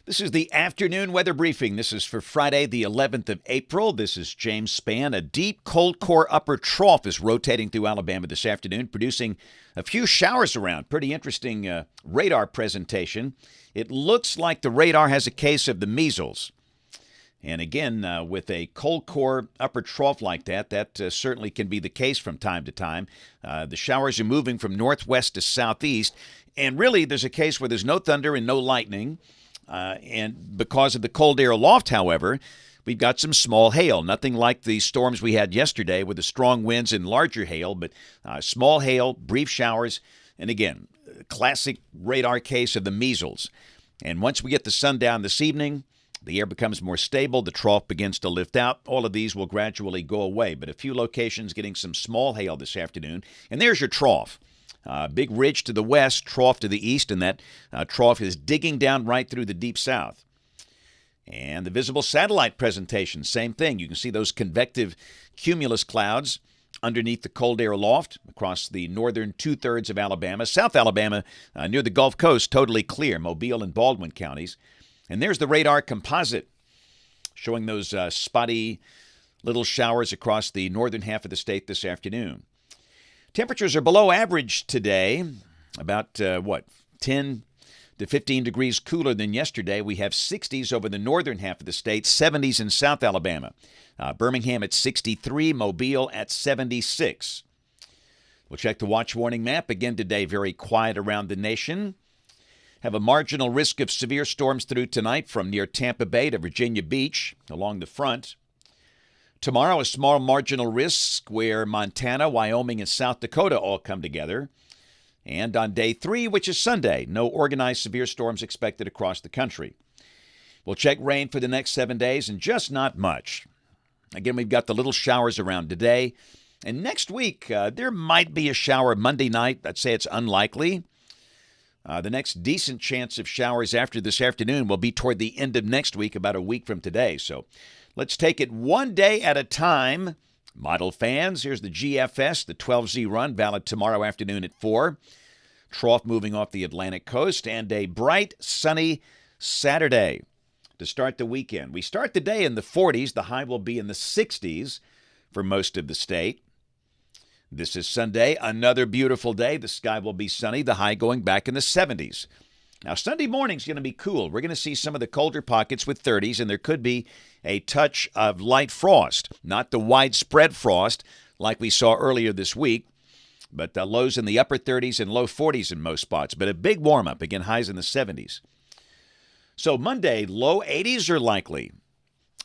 This is the afternoon weather briefing. This is for Friday, the 11th of April. This is James Spann. A deep cold core upper trough is rotating through Alabama this afternoon, producing a few showers around. Pretty interesting radar presentation. It looks like the radar has a case of the measles. And again, with a cold core upper trough like that certainly can be the case from time to time. The showers are moving from northwest to southeast. And really, there's a case where there's no thunder and no lightning. And because of the cold air aloft, however, we've got some small hail. Nothing like the storms we had yesterday with the strong winds and larger hail, but small hail, brief showers, and again, classic radar case of the measles. And once we get the sun down this evening, the air becomes more stable, the trough begins to lift out. All of these will gradually go away, but a few locations getting some small hail this afternoon. And there's your trough. Big ridge to the west, trough to the east, and that trough is digging down right through the deep south. And the visible satellite presentation, same thing. You can see those convective cumulus clouds underneath the cold air aloft across the northern two-thirds of Alabama. South Alabama, near the Gulf Coast, totally clear, Mobile and Baldwin counties. And there's the radar composite showing those spotty little showers across the northern half of the state this afternoon. Temperatures are below average today, about 10 to 15 degrees cooler than yesterday. We have 60s over the northern half of the state, 70s in South Alabama. Birmingham at 63, Mobile at 76. We'll check the watch warning map. Again today, very quiet around the nation. Have a marginal risk of severe storms through tonight from near Tampa Bay to Virginia Beach along the front. Tomorrow, a small marginal risk where Montana, Wyoming, and South Dakota all come together. And on day 3, which is Sunday, no organized severe storms expected across the country. We'll check rain for the next 7 days, and just not much. Again, we've got the little showers around today. And next week, there might be a shower Monday night. I'd say it's unlikely. The next decent chance of showers after this afternoon will be toward the end of next week, about a week from today. So let's take it one day at a time. Model fans, here's the GFS, the 12Z run, valid tomorrow afternoon at 4. Trough moving off the Atlantic coast, and a bright, sunny Saturday to start the weekend. We start the day in the 40s. The high will be in the 60s for most of the state. This is Sunday, another beautiful day. The sky will be sunny, the high going back in the 70s. Now, Sunday morning's going to be cool. We're going to see some of the colder pockets with 30s, and there could be a touch of light frost. Not the widespread frost like we saw earlier this week, but lows in the upper 30s and low 40s in most spots. But a big warm-up, again, highs in the 70s. So Monday, low 80s are likely.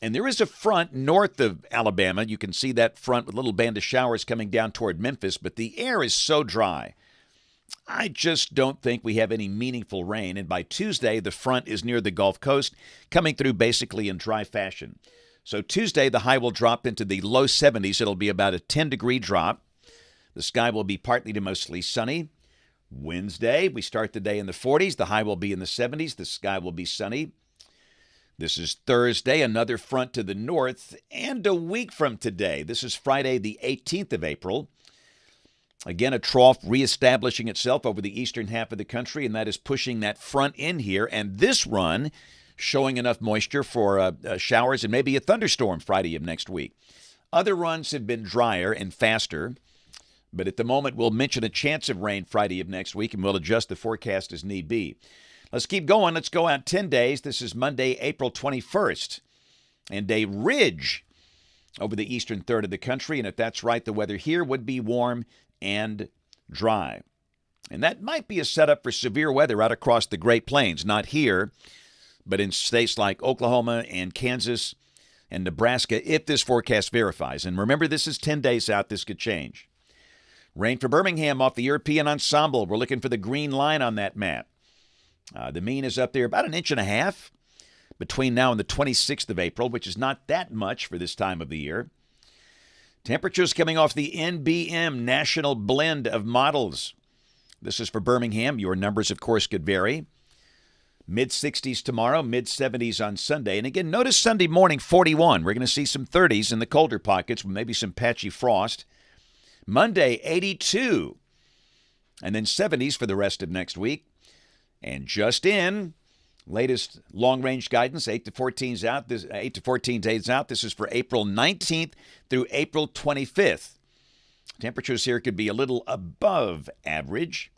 And there is a front north of Alabama. You can see that front with a little band of showers coming down toward Memphis, but the air is so dry. I just don't think we have any meaningful rain, and by Tuesday, the front is near the Gulf Coast, coming through basically in dry fashion. So Tuesday, the high will drop into the low 70s. It'll be about a 10-degree drop. The sky will be partly to mostly sunny. Wednesday, we start the day in the 40s. The high will be in the 70s. The sky will be sunny. This is Thursday, another front to the north, and a week from today. This is Friday, the 18th of April. Again, a trough reestablishing itself over the eastern half of the country, and that is pushing that front in here. And this run showing enough moisture for showers and maybe a thunderstorm Friday of next week. Other runs have been drier and faster, but at the moment we'll mention a chance of rain Friday of next week, and we'll adjust the forecast as need be. Let's keep going. Let's go out 10 days. This is Monday, April 21st, and a ridge over the eastern third of the country. And if that's right, the weather here would be warm and dry. And that might be a setup for severe weather out across the Great Plains, not here, but in states like Oklahoma and Kansas and Nebraska, if this forecast verifies. And remember, this is 10 days out. This could change. Rain for Birmingham off the European Ensemble. We're looking for the green line on that map. The mean is up there about 1.5 inches between now and the 26th of April, which is not that much for this time of the year. Temperatures coming off the NBM National Blend of Models. This is for Birmingham. Your numbers, of course, could vary. Mid-60s tomorrow, mid-70s on Sunday. And again, notice Sunday morning, 41. We're going to see some 30s in the colder pockets, maybe some patchy frost. Monday, 82. And then 70s for the rest of next week. And just in, Latest long-range guidance, 8 to 14 out. 8 to 14 days out. This is for April 19th through April 25th. Temperatures here could be a little above average.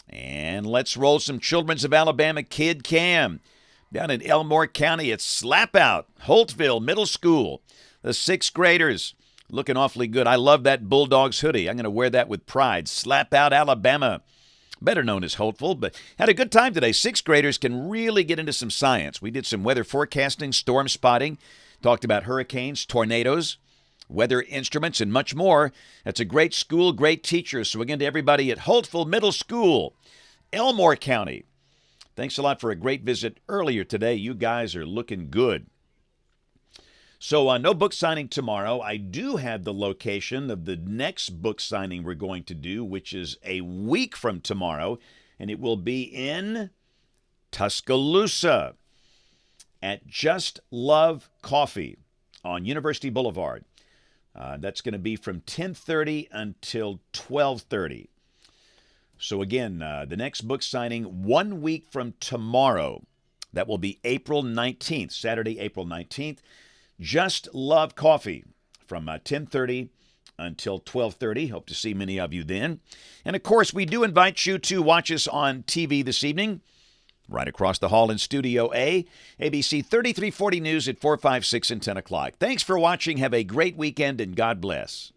And let's roll some Children's of Alabama Kid Cam. Down in Elmore County, it's Slap Out, Holtville Middle School. The sixth graders looking awfully good. I love that Bulldogs hoodie. I'm going to wear that with pride. Slap Out, Alabama. Better known as Holtville, but had a good time today. Sixth graders can really get into some science. We did some weather forecasting, storm spotting, talked about hurricanes, tornadoes, weather instruments, and much more. That's a great school, great teachers. So again, to everybody at Holtville Middle School, Elmore County, thanks a lot for a great visit earlier today. You guys are looking good. So no book signing tomorrow. I do have the location of the next book signing we're going to do, which is a week from tomorrow, and it will be in Tuscaloosa at Just Love Coffee on University Boulevard. That's going to be from 10:30 until 12:30. So again, the next book signing 1 week from tomorrow. That will be April 19th, Saturday, April 19th. Just Love Coffee from 10:30 until 12:30. Hope to see many of you then. And, of course, we do invite you to watch us on TV this evening, right across the hall in Studio A, ABC 3340 News at 4, 5, 6, and 10 o'clock. Thanks for watching. Have a great weekend, and God bless.